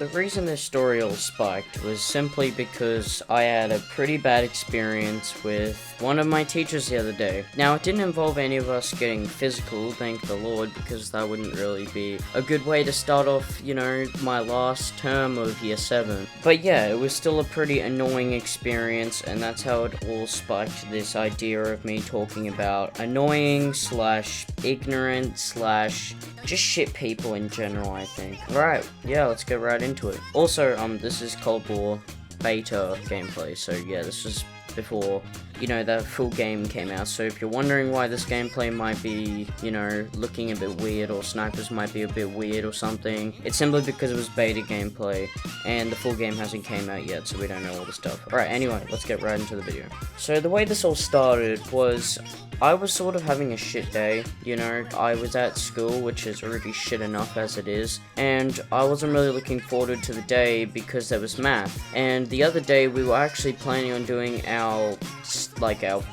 the reason this story all spiked was simply because I had a pretty bad experience with one of my teachers the other day. Now, it didn't involve any of us getting physical, thank the Lord, because that wouldn't really be a good way to start off, you know, my last term of year 7. But yeah, it was still a pretty annoying experience, and that's how it all spiked this idea of me talking about annoying / ignorant / just shit people in general, I think. Right, yeah, let's get right into it. Also, this is Cold War beta gameplay, so yeah, this was before, you know, the full game came out. So if you're wondering why this gameplay might be, you know, looking a bit weird, or snipers might be a bit weird or something, it's simply because it was beta gameplay and the full game hasn't came out yet, so we don't know all the stuff. Alright, anyway, let's get right into the video. So the way this all started was, I was sort of having a shit day, you know. I was at school, which is already shit enough as it is, and I wasn't really looking forward to the day because there was math. And the other day we were actually planning on doing our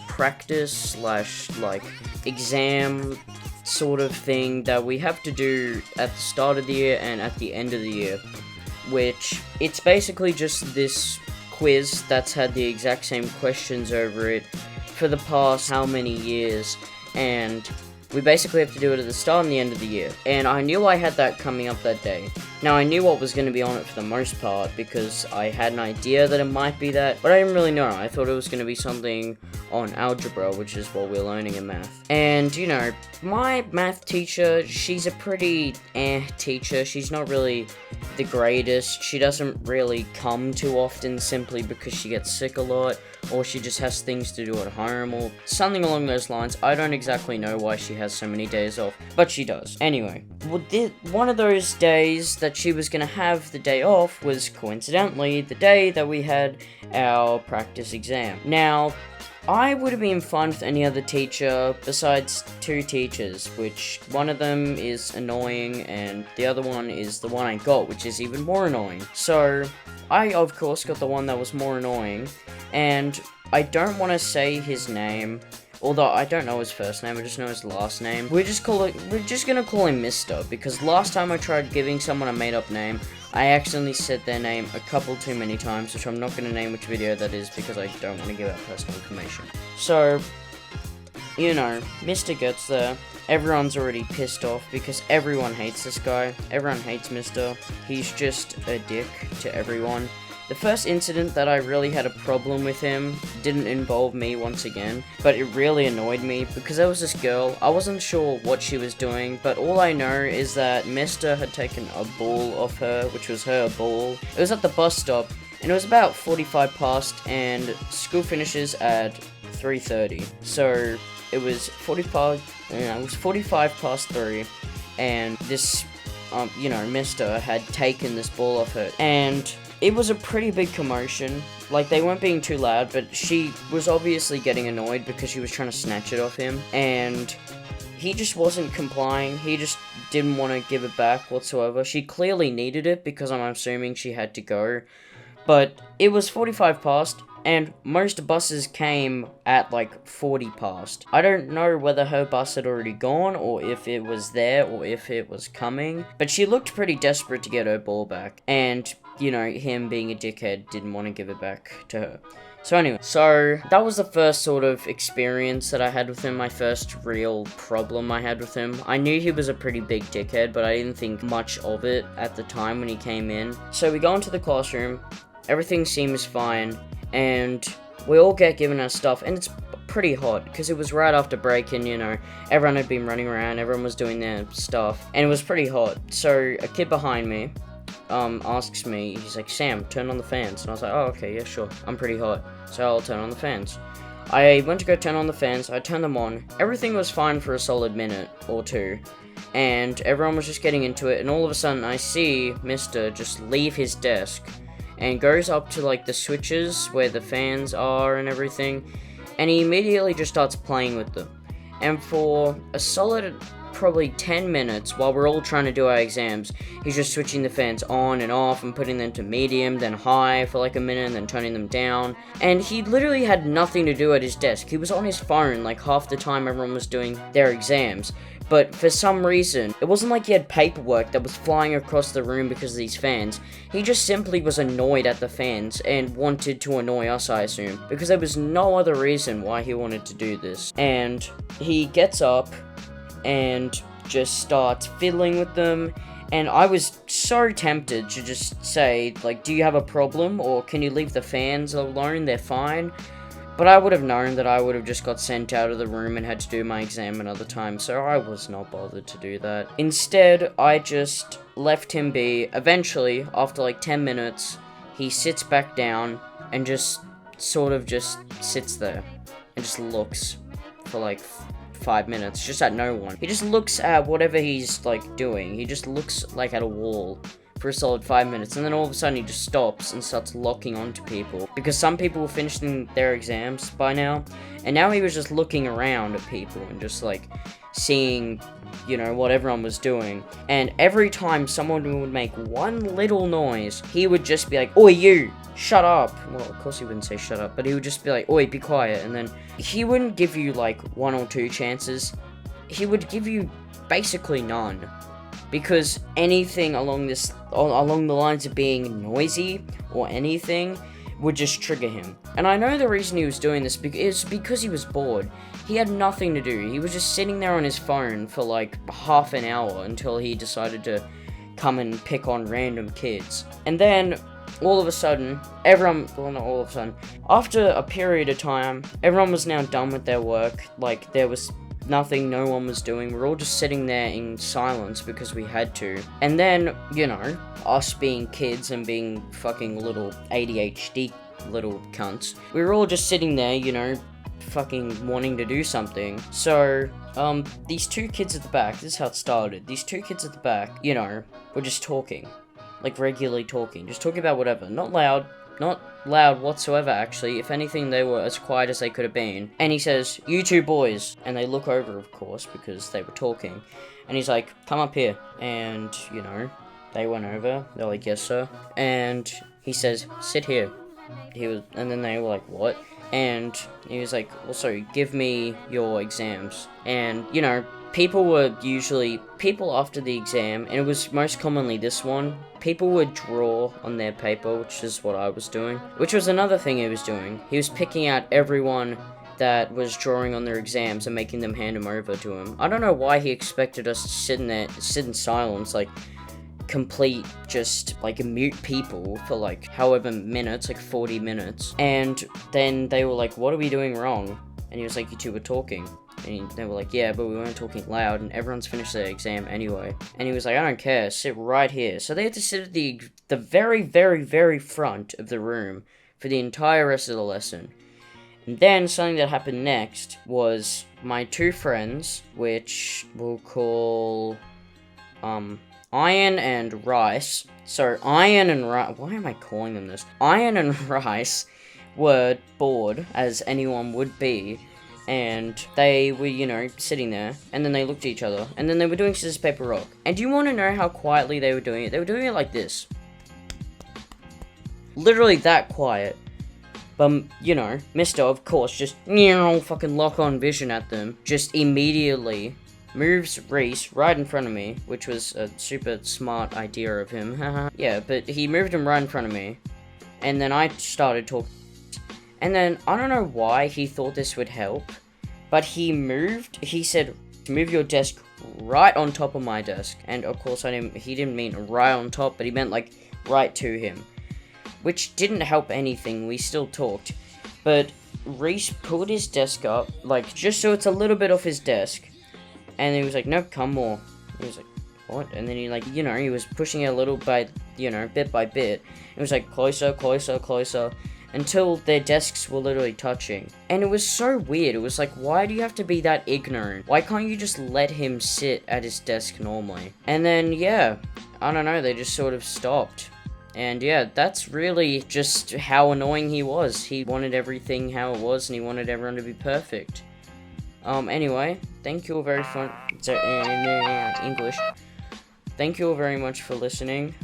practice / exam sort of thing that we have to do at the start of the year and at the end of the year, which it's basically just this quiz that's had the exact same questions over it for the past how many years, and we basically have to do it at the start and the end of the year. And I knew I had that coming up that day. Now, I knew what was going to be on it for the most part, because I had an idea that it might be that, but I didn't really know. I thought it was going to be something on algebra, which is what we're learning in math. And, you know, my math teacher, she's a pretty teacher. She's not really the greatest. She doesn't really come too often simply because she gets sick a lot, or she just has things to do at home, or something along those lines. I don't exactly know why she has so many days off, but she does. Anyway, one of those days that she was gonna have the day off was coincidentally the day that we had our practice exam. Now, I would have been fine with any other teacher besides 2 teachers, which one of them is annoying and the other one is the one I got, which is even more annoying. So, I of course got the one that was more annoying, and I don't want to say his name, although I don't know his first name, I just know his last name. We're just gonna call him Mr., because last time I tried giving someone a made-up name, I accidentally said their name a couple too many times, which I'm not gonna name which video that is because I don't want to give out personal information. So, you know, Mr. gets there. Everyone's already pissed off because everyone hates this guy. Everyone hates Mr. He's just a dick to everyone. The first incident that I really had a problem with him didn't involve me once again, but it really annoyed me because there was this girl. I wasn't sure what she was doing, but all I know is that Mr. had taken a ball off her, which was her ball. It was at the bus stop, and it was about 45 past, and school finishes at 3:30. So it was 45 past 3, and this, you know, Mr. had taken this ball off her, and it was a pretty big commotion. Like, they weren't being too loud, but she was obviously getting annoyed because she was trying to snatch it off him, and he just wasn't complying. He just didn't want to give it back whatsoever. She clearly needed it because I'm assuming she had to go, but it was 45 past, and most buses came at like 40 past. I don't know whether her bus had already gone, or if it was there, or if it was coming, but she looked pretty desperate to get her ball back, and, you know, him being a dickhead didn't want to give it back to her. So anyway, so that was the first sort of experience that I had with him, my first real problem I had with him. I knew he was a pretty big dickhead, but I didn't think much of it at the time when he came in. So we go into the classroom, everything seems fine, and we all get given our stuff, and it's pretty hot, because it was right after break, and, you know, everyone had been running around, everyone was doing their stuff, and it was pretty hot. So a kid behind me asks me, he's like, "Sam, turn on the fans." And I was like, "Oh, okay, yeah, sure, I'm pretty hot, so I'll turn on the fans." I went to go turn on the fans, I turned them on, everything was fine for a solid minute or two, and everyone was just getting into it, and all of a sudden I see Mr. just leave his desk, and goes up to, like, the switches where the fans are and everything, and he immediately just starts playing with them. And for a solid probably 10 minutes, while we're all trying to do our exams, he's just switching the fans on and off and putting them to medium, then high for like a minute, and then turning them down. And he literally had nothing to do at his desk. He was on his phone like half the time everyone was doing their exams, But for some reason, it wasn't like he had paperwork that was flying across the room because of these fans. He just simply was annoyed at the fans and wanted to annoy us, I assume. Because there was no other reason why he wanted to do this. And he gets up and just starts fiddling with them. And I was so tempted to just say, like, do you have a problem? Or can you leave the fans alone? They're fine. But I would have known that I would have just got sent out of the room and had to do my exam another time, so I was not bothered to do that. Instead, I just left him be. Eventually, after like 10 minutes, he sits back down and just sort of just sits there and just looks for like 5 minutes, just at no one. He just looks at whatever he's like doing. He just looks like at a wall for a solid 5 minutes, and then all of a sudden he just stops and starts locking onto people, because some people were finishing their exams by now, and now he was just looking around at people and just like seeing, you know, what everyone was doing. And every time someone would make one little noise, he would just be like, "Oi, you, shut up." Well, of course he wouldn't say shut up, but he would just be like, "Oi, be quiet." And then he wouldn't give you like 1 or 2 chances. He would give you basically none. Because anything along the lines of being noisy or anything would just trigger him. And I know the reason he was doing this is because he was bored. He had nothing to do. He was just sitting there on his phone for like half an hour until he decided to come and pick on random kids. And then all of a sudden, not all of a sudden, after a period of time, everyone was now done with their work. Like, there was nothing no one was doing. We're all just sitting there in silence because we had to. And then, you know, us being kids and being fucking little ADHD little cunts, we were all just sitting there, you know, fucking wanting to do something. So, these 2 kids at the back, this is how it started. These 2 kids at the back, you know, were just talking. Like, regularly talking. Just talking about whatever. Not loud whatsoever, actually. If anything, they were as quiet as they could have been. And he says, "You 2 boys." And they look over, of course, because they were talking. And he's like, "Come up here." And, you know, they went over. They're like, "Yes, sir." And he says, "Sit here." And then they were like, "What?" And he was like, "Also, give me your exams." And, you know, people after the exam, and it was most commonly this one, people would draw on their paper, which is what I was doing. Which was another thing he was doing. He was picking out everyone that was drawing on their exams and making them hand them over to him. I don't know why he expected us to sit in silence, like, complete, just, like, mute people for, like, however minutes, like 40 minutes. And then they were like, "What are we doing wrong?" And he was like, "You 2 were talking." And they were like, "Yeah, but we weren't talking loud, and everyone's finished their exam anyway." And he was like, "I don't care, sit right here." So they had to sit at the very, very, very front of the room for the entire rest of the lesson. And then something that happened next was my 2 friends, which we'll call, Iron and Rice. So, Iron and Rice, why am I calling them this? Iron and Rice were bored, as anyone would be. And they were, you know, sitting there, and then they looked at each other, and then they were doing scissors, paper, rock. And do you want to know how quietly they were doing it? They were doing it like this. Literally that quiet. But, you know, Mr. of course, just, fucking lock on vision at them. Just immediately moves Reese right in front of me, which was a super smart idea of him. Yeah, but he moved him right in front of me. And then I started talking. And then, I don't know why he thought this would help, but he said, "Move your desk right on top of my desk." And of course, he didn't mean right on top, but he meant like right to him. Which didn't help anything, we still talked. But Reese pulled his desk up, like, just so it's a little bit off his desk. And he was like, "No, come more." He was like, "What?" And then he, like, you know, he was pushing it a little by, you know, bit by bit. It was like, closer, closer, closer, until their desks were literally touching. And it was so weird. It was like, why do you have to be that ignorant? Why can't you just let him sit at his desk normally? And then, yeah, I don't know, they just sort of stopped. And yeah, that's really just how annoying he was. He wanted everything how it was, and he wanted everyone to be perfect. Anyway, thank you all very much. English. Thank you all very much for listening.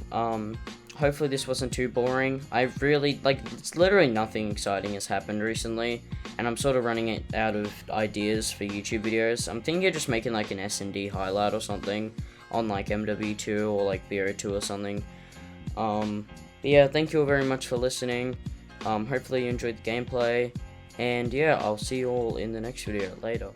hopefully this wasn't too boring. I really, like, it's literally nothing exciting has happened recently, and I'm sort of running out of ideas for YouTube videos. I'm thinking of just making, like, an S&D highlight or something on, like, MW2 or, like, BO2 or something. But yeah, thank you all very much for listening. Hopefully you enjoyed the gameplay, and yeah, I'll see you all in the next video. Later.